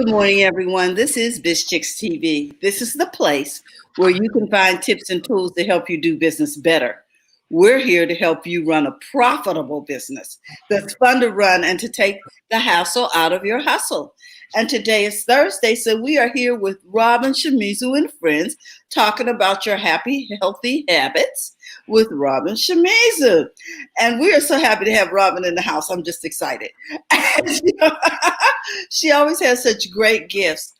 Good morning, everyone. This is Biz Chicks TV. This is the place where you can find tips and tools to help you do business better. We're here to help you run a profitable business that's fun to run and to take the hassle out of your hustle. And today is Thursday, so we are here with Robin, Shimizu, and friends talking about your happy, healthy habits with Robin Shimizu. And we are so happy to have Robin in the house. I'm just excited. She always has such great gifts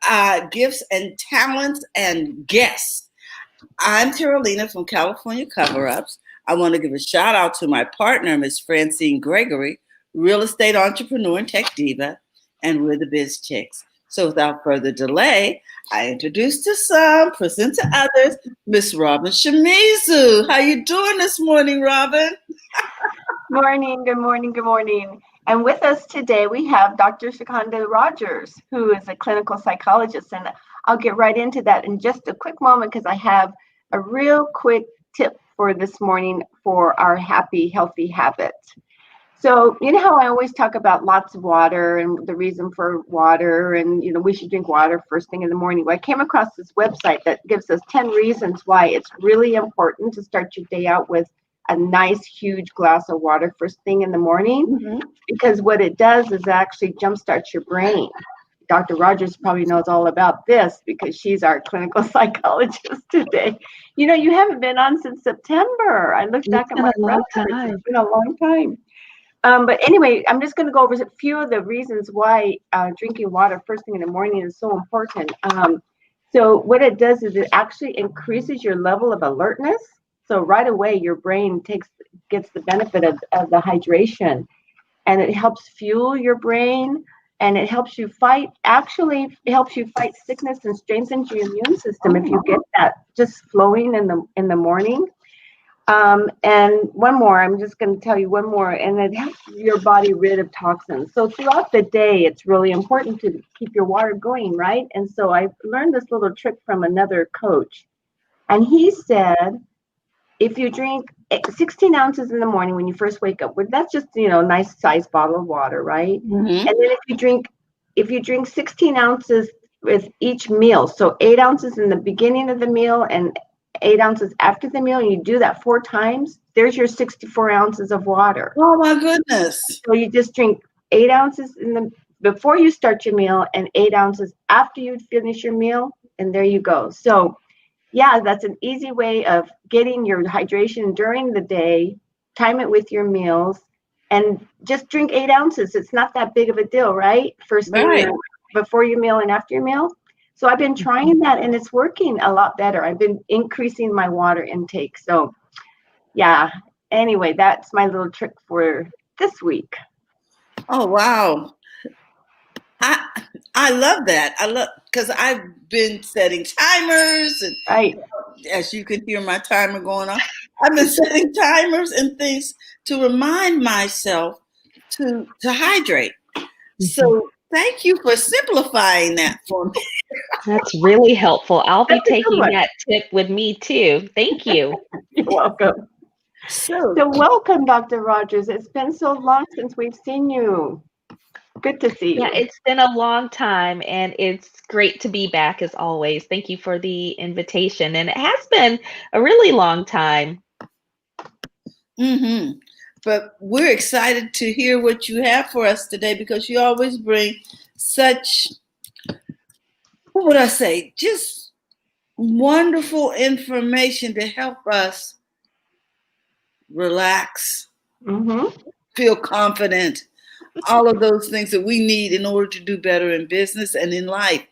and talents and guests. I'm Carolina from California Cover Ups. I want to give a shout out to my partner, Miss Francine Gregory, real estate entrepreneur and tech diva, and we're the Biz Chicks. So without further delay, I introduce to some, present to others, Miss Robin Shimizu. How you doing this morning, Robin? Morning, good morning, good morning. And with us today, we have Dr. Shakanda Rogers, who is a clinical psychologist. And I'll get right into that in just a quick moment because I have a real quick tip for this morning for our happy, healthy habits. So, you know how I always talk about lots of water and the reason for water and, we should drink water first thing in the morning. Well, I came across this website that gives us 10 reasons why it's really important to start your day out with a nice, huge glass of water first thing in the morning, because what it does is actually jumpstarts your brain. Dr. Rogers probably knows all about this because she's our clinical psychologist today. You haven't been on since September. I looked back at my records. It's been a long time. But anyway, I'm just going to go over a few of the reasons why drinking water first thing in the morning is so important. So what it does is it actually increases your level of alertness. So right away, your brain gets the benefit of the hydration, and it helps fuel your brain, and it helps you fight sickness and strengthens your immune system if you get that just flowing in the morning. And one more, I'm just going to tell you one more, and it helps your body rid of toxins. So throughout the day, it's really important to keep your water going, right? And so I learned this little trick from another coach, and he said, if you drink 16 ounces in the morning when you first wake up, that's just, a nice size bottle of water, right? And then if you drink 16 ounces with each meal, so 8 ounces in the beginning of the meal and 8 ounces after the meal, and you do that 4 times, there's your 64 ounces of water. Oh my goodness. So you just drink 8 ounces before you start your meal and 8 ounces after you finish your meal, and there you go. So yeah, that's an easy way of getting your hydration during the day. Time it with your meals, and just drink 8 ounces. It's not that big of a deal, right? First thing before your meal and after your meal. So I've been trying that, and it's working a lot better. I've been increasing my water intake. So yeah, anyway, that's my little trick for this week. Oh, wow. I love that. Because I've been setting timers, and as you can hear my timer going on, I've been setting timers and things to remind myself to hydrate. So thank you for simplifying that for me. That's really helpful. I'll be taking that tip with me too. Thank you. You're welcome. So welcome, Dr. Rogers. It's been so long since we've seen you. Good to see you. Yeah, it's been a long time, and it's great to be back as always. Thank you for the invitation. And it has been a really long time. But we're excited to hear what you have for us today, because you always bring such, what would I say, just wonderful information to help us relax, feel confident, all of those things that we need in order to do better in business and in life.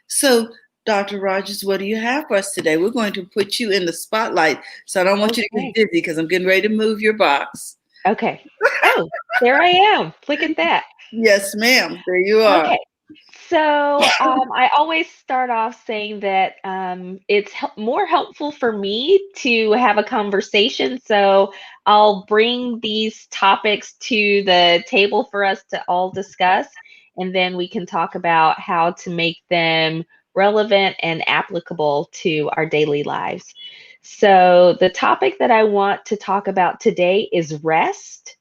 So, Dr. Rogers, what do you have for us today? We're going to put you in the spotlight. So I don't want you to get dizzy, because I'm getting ready to move your box. Okay. Oh, there I am. Look at that. Yes, ma'am. There you are. Okay. So I always start off saying that it's more helpful for me to have a conversation. So I'll bring these topics to the table for us to all discuss, and then we can talk about how to make them relevant and applicable to our daily lives. So the topic that I want to talk about today is rest.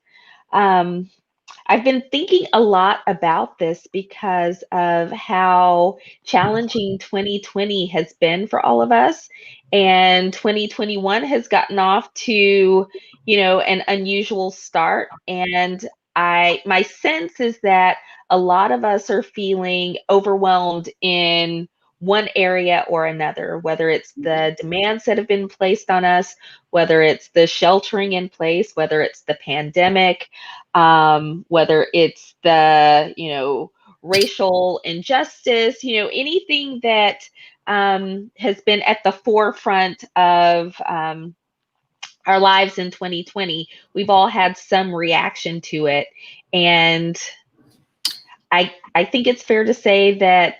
I've been thinking a lot about this because of how challenging 2020 has been for all of us. And 2021 has gotten off to, an unusual start. And my sense is that a lot of us are feeling overwhelmed in one area or another, whether it's the demands that have been placed on us, whether it's the sheltering in place, whether it's the pandemic, whether it's the, racial injustice, anything that has been at the forefront of our lives in 2020. We've all had some reaction to it. And I think it's fair to say that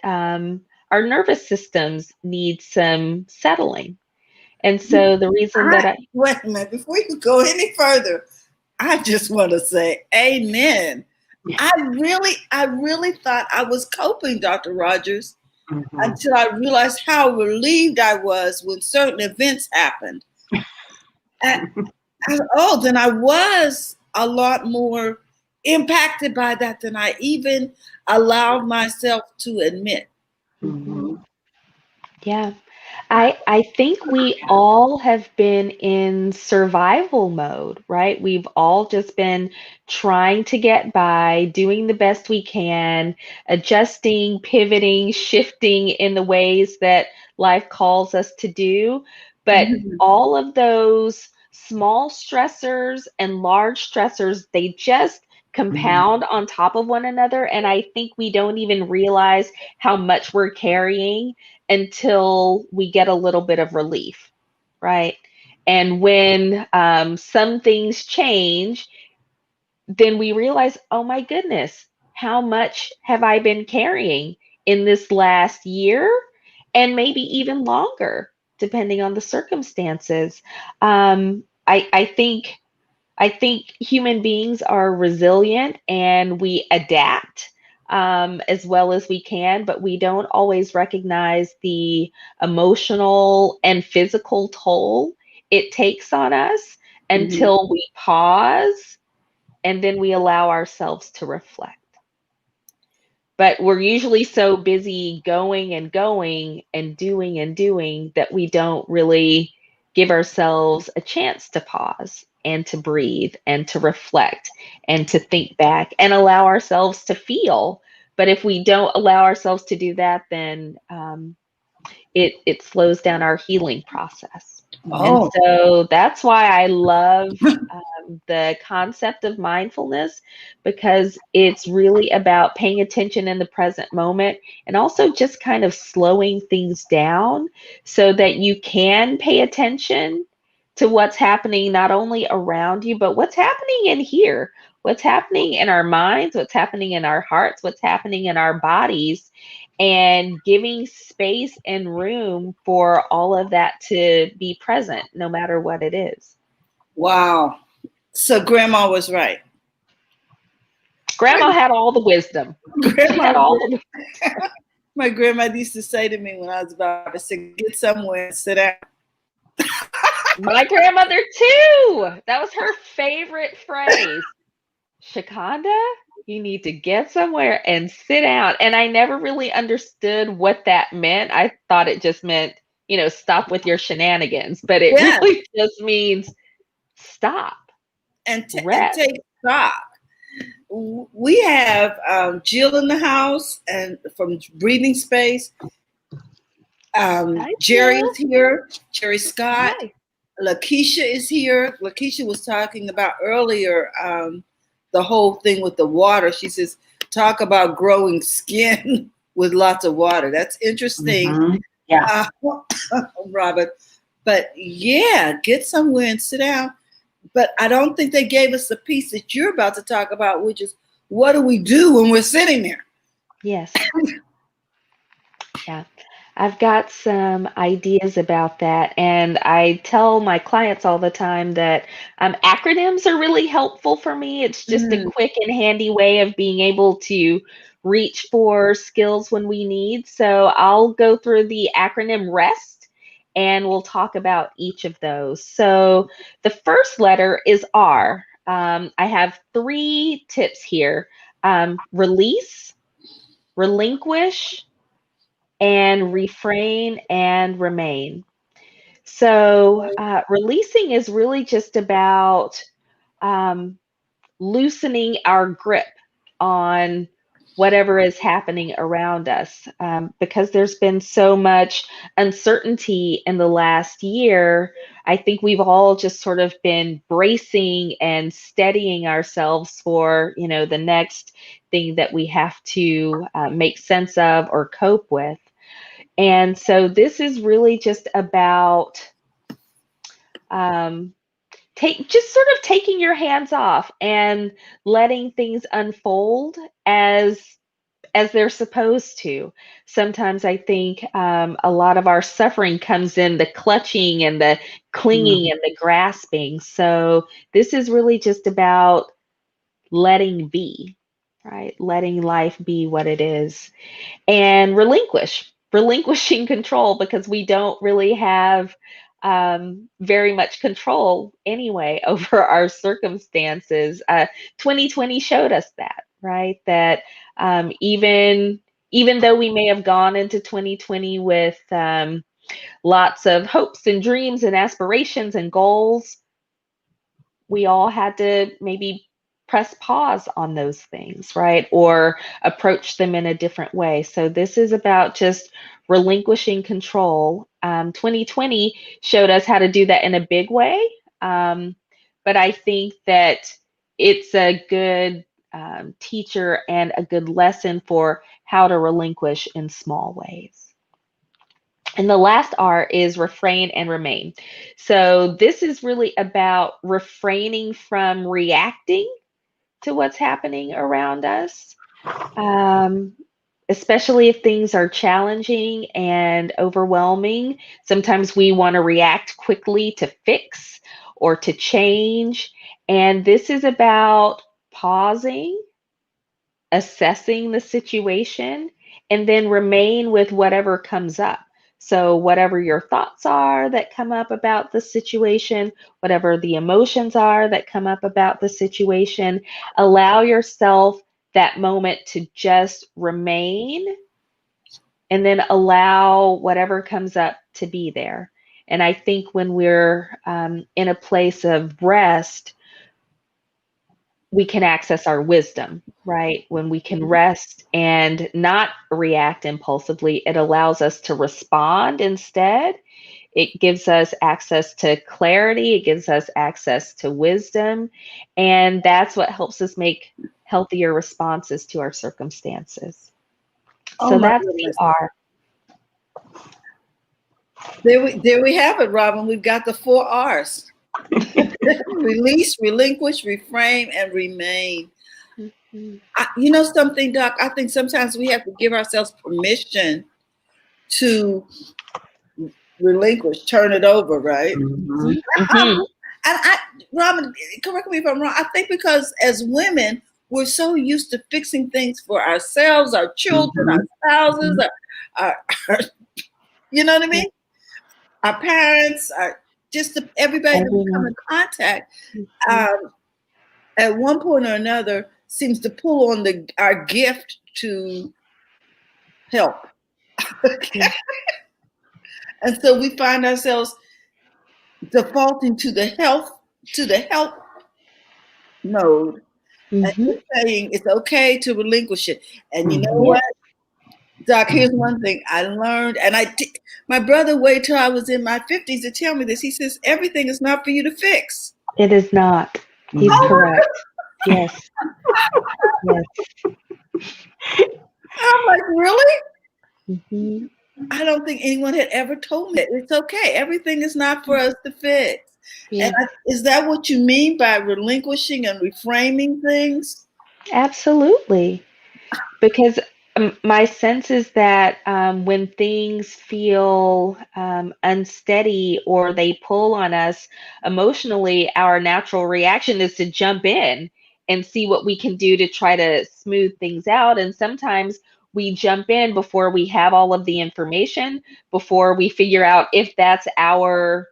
our nervous systems need some settling. And so the reason that Wait a minute, before you go any further, I just want to say amen. I really thought I was coping, Dr. Rogers, until I realized how relieved I was when certain events happened. And then I was a lot more impacted by that than I even allowed myself to admit. Yeah. I think we all have been in survival mode, right? We've all just been trying to get by, doing the best we can, adjusting, pivoting, shifting in the ways that life calls us to do. But all of those small stressors and large stressors, they just compound on top of one another. And I think we don't even realize how much we're carrying until we get a little bit of relief, right? And when some things change, then we realize, oh my goodness, how much have I been carrying in this last year? And maybe even longer, depending on the circumstances. I think human beings are resilient and we adapt as well as we can, but we don't always recognize the emotional and physical toll it takes on us until we pause and then we allow ourselves to reflect. But we're usually so busy going and going and doing that we don't really give ourselves a chance to pause and to breathe and to reflect and to think back and allow ourselves to feel. But if we don't allow ourselves to do that, then it slows down our healing process. And so that's why I love the concept of mindfulness, because it's really about paying attention in the present moment and also just kind of slowing things down so that you can pay attention to what's happening not only around you, but what's happening in here, what's happening in our minds, what's happening in our hearts, what's happening in our bodies, and giving space and room for all of that to be present, no matter what it is. Wow. So grandma was right. Grandma had all the wisdom. My grandma used to say to me when I was about to say, get somewhere and sit down. My grandmother too. That was her favorite phrase. Shakanda, you need to get somewhere and sit down. And I never really understood what that meant. I thought it just meant, stop with your shenanigans. But it really just means stop and rest. take stock. We have Jill in the house and from Breathing Space. Jerry is here. Jerry Scott. Hi. Lakeisha is here. Lakeisha was talking about earlier the whole thing with the water. She says, talk about growing skin with lots of water. That's interesting. Yeah. Robert. But yeah, get somewhere and sit down. But I don't think they gave us the piece that you're about to talk about, which is what do we do when we're sitting there? Yes. Yeah. I've got some ideas about that. And I tell my clients all the time that acronyms are really helpful for me. It's just a quick and handy way of being able to reach for skills when we need. So I'll go through the acronym REST and we'll talk about each of those. So the first letter is R. I have 3 tips here: release, relinquish, and refrain and remain. So, releasing is really just about um, loosening our grip on whatever is happening around us, because there's been so much uncertainty in the last year. I think we've all just sort of been bracing and steadying ourselves for, the next thing that we have to make sense of or cope with. And so this is really just about um, just sort of taking your hands off and letting things unfold as they're supposed to. Sometimes I think a lot of our suffering comes in the clutching and the clinging and the grasping. So this is really just about letting be, right? Letting life be what it is, and relinquishing control, because we don't really have very much control anyway over our circumstances. 2020 showed us that, right? That even though we may have gone into 2020 with lots of hopes and dreams and aspirations and goals, we all had to maybe press pause on those things, right? Or approach them in a different way. So this is about just relinquishing control. 2020 showed us how to do that in a big way. But I think that it's a good teacher and a good lesson for how to relinquish in small ways. And the last R is refrain and remain. So this is really about refraining from reacting to what's happening around us, especially if things are challenging and overwhelming. Sometimes we want to react quickly to fix or to change. And this is about pausing, assessing the situation, and then remain with whatever comes up. So, whatever your thoughts are that come up about the situation, whatever the emotions are that come up about the situation, allow yourself that moment to just remain, and then allow whatever comes up to be there. And I think when we're in a place of rest, we can access our wisdom, right? When we can rest and not react impulsively, it allows us to respond instead. It gives us access to clarity, it gives us access to wisdom, and that's what helps us make healthier responses to our circumstances. Oh So my that's the goodness. R. There we have it, Robin. We've got the 4 R's. Release, relinquish, reframe, and remain. Mhm. You know something, Doc? I think sometimes we have to give ourselves permission to relinquish, turn it over, right? Mhm. And Robin, correct me if I'm wrong. I think because as women, we're so used to fixing things for ourselves, our children, our spouses, our you know what I mean? Our parents, everybody that we come Everyone. in contact. Mhm. Um, at one point or another, seems to pull on our gift to help, Yeah. and so we find ourselves defaulting to the help mode, and Mhm. just saying it's okay to relinquish it. And you know Yeah. what, Doc? Here's one thing I learned, and my brother waited till I was in my 50s to tell me this. He says everything is not for you to fix. It is not. He's correct. Yes. Yes. I'm like, really? Mhm. I don't think anyone had ever told me that. It's okay. Everything is not for us to fix. And Yeah. is that what you mean by relinquishing and reframing things? Absolutely. Because my sense is that when things feel unsteady or they pull on us emotionally, our natural reaction is to jump in and see what we can do to try to smooth things out. And sometimes we jump in before we have all of the information, before we figure out if that's our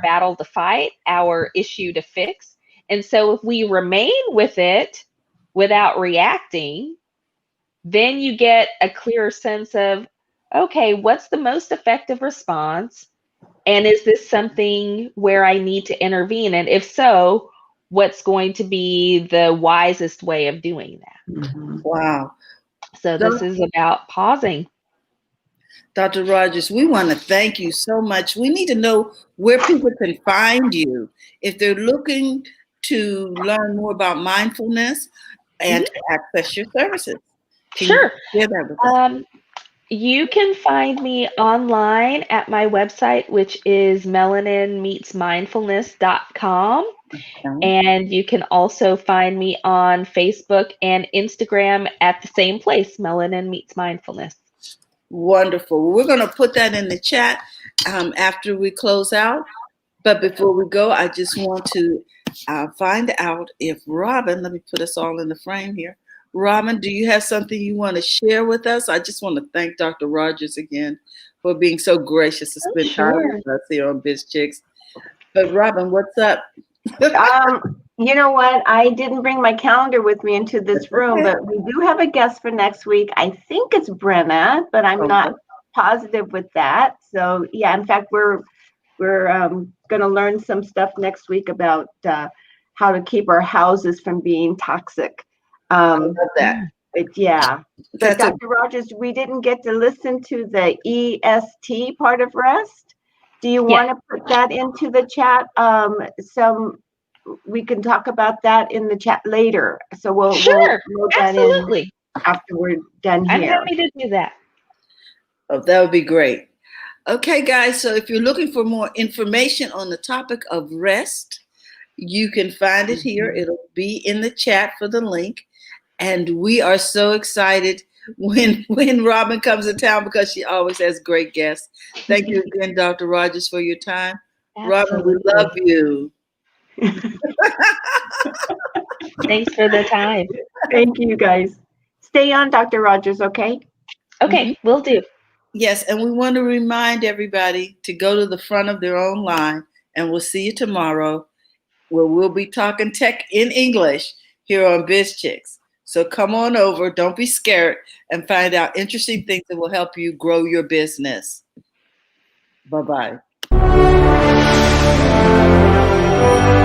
battle to fight, our issue to fix. And so if we remain with it without reacting, then you get a clearer sense of, okay, what's the most effective response? And is this something where I need to intervene? And if so, what's going to be the wisest way of doing that? Wow. So this is about pausing. Dr. Rogers, we want to thank you so much. We need to know where people can find you if they're looking to learn more about mindfulness and to access your services. Can Sure. you share that with us? You can find me online at my website, which is melaninmeetsmindfulness.com. And you can also find me on Facebook and Instagram at the same place, Melanin Meets Mindfulness. Wonderful. We're going to put that in the chat after we close out. But before we go, I just want to find out if Robin, let me put us all in the frame here. Robin, do you have something you want to share with us? I just want to thank Dr. Rogers again for being so gracious to spend time with us here on Biz Chicks. But Robin, what's up? You know what? I didn't bring my calendar with me into this room, but we do have a guest for next week. I think it's Brenna, but I'm not positive with that. So yeah, in fact, we're going to learn some stuff next week about how to keep our houses from being toxic. I love that. But yeah, but Dr. Rogers, we didn't get to listen to the EST part of rest. Do you want to put that into the chat? We can talk about that in the chat later. So we'll load that in after we're done here. I'm happy to do that. Oh, that would be great. Okay, guys. So if you're looking for more information on the topic of rest, you can find it here. It'll be in the chat for the link. And we are so excited when Robin comes to town because she always has great guests. Thank you again, Dr. Rogers, for your time. Absolutely. Robin, we love you. Thanks for the time. Thank you, guys. Stay on, Dr. Rogers, okay? Okay, will do. Yes, and we want to remind everybody to go to the front of their own line, and we'll see you tomorrow where we'll be talking tech in English here on Biz Chicks. So come on over, don't be scared, and find out interesting things that will help you grow your business. Bye-bye.